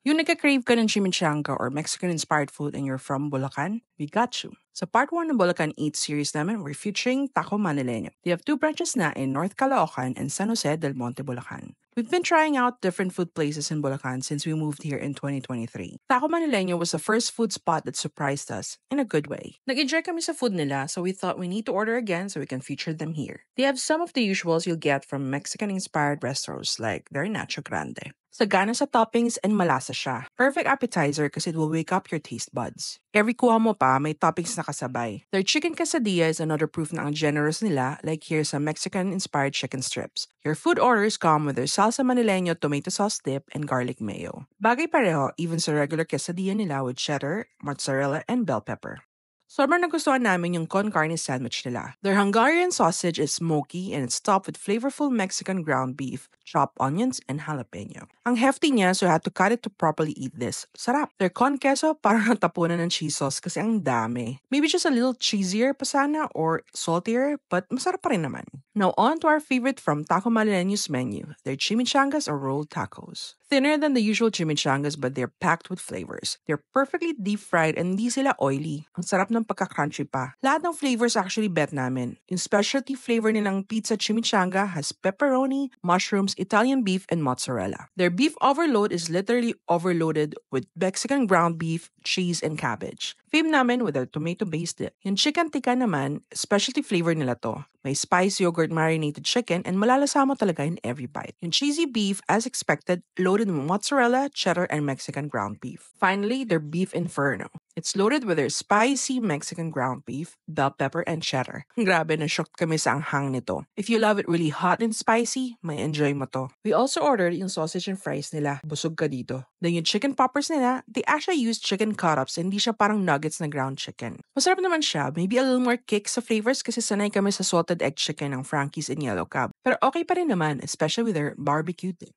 Yung nagka-crave ka ng chimichanga or Mexican-inspired food and you're from Bulacan, we got you. Sa part 1 ng Bulacan Eats series namin, we're featuring Taco Manileño. They have 2 branches na in North Caloocan and San Jose del Monte, Bulacan. We've been trying out different food places in Bulacan since we moved here in 2023. Taco Manileño was the first food spot that surprised us in a good way. Nag-enjoy kami sa food nila, so we thought we need to order again so we can feature them here. They have some of the usuals you'll get from Mexican-inspired restaurants like their Nacho Grande. Sagana sa toppings and malasa siya. Perfect appetizer kasi it will wake up your taste buds. Every kuha mo pa, may toppings na kasabay. Their chicken quesadilla is another proof na ang generous nila, like here sa Mexican-inspired chicken strips. Your food orders come with their salsa manileño tomato sauce dip and garlic mayo. Bagay pareho even sa regular quesadilla nila with cheddar, mozzarella, and bell pepper. Sobrang nagustuhan namin yung con carne sandwich nila. Their Hungarian sausage is smoky and it's topped with flavorful Mexican ground beef, chopped onions, and jalapeno. Ang hefty niya, so I had to cut it to properly eat this. Sarap! Their con queso parang natapunan ng cheese sauce kasi ang dami. Maybe just a little cheesier pa sana or saltier, but masarap pa rin naman. Now on to our favorite from Taco Malileño's menu, their chimichangas or rolled tacos. Thinner than the usual chimichangas but they're packed with flavors. They're perfectly deep-fried and hindi sila oily. Ang sarap ng pagka-crunchy pa. Lahat ng flavors actually bet namin. Yung specialty flavor nilang pizza chimichanga has pepperoni, mushrooms, Italian beef, and mozzarella. Their beef overload is literally overloaded with Mexican ground beef, cheese, and cabbage. Fame namin with their tomato-based dip. Yung chicken tikka naman, specialty flavor nila to. May spice yogurt marinated chicken and malalasa mo talaga in every bite. Yung cheesy beef, as expected, loaded with mozzarella, cheddar, and Mexican ground beef. Finally, their beef inferno. It's loaded with their spicy Mexican ground beef, bell pepper, and cheddar. Grabe, na-shocked kami sa anghang nito. If you love it really hot and spicy, may enjoy mo to. We also ordered yung sausage and fries nila. Busog ka dito. Then yung chicken poppers nila, they actually use chicken cut-ups, hindi siya parang nuggets na ground chicken. Masarap naman siya, maybe a little more kick sa flavors kasi sanay kami sa salted egg chicken ng Frankie's and Yellow Cab. Pero okay pa rin naman, especially with their barbecue dip.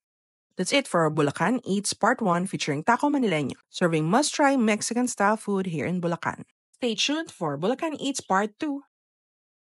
That's it for our Bulacan Eats Part 1 featuring Taco Manileño, serving must-try Mexican-style food here in Bulacan. Stay tuned for Bulacan Eats Part 2.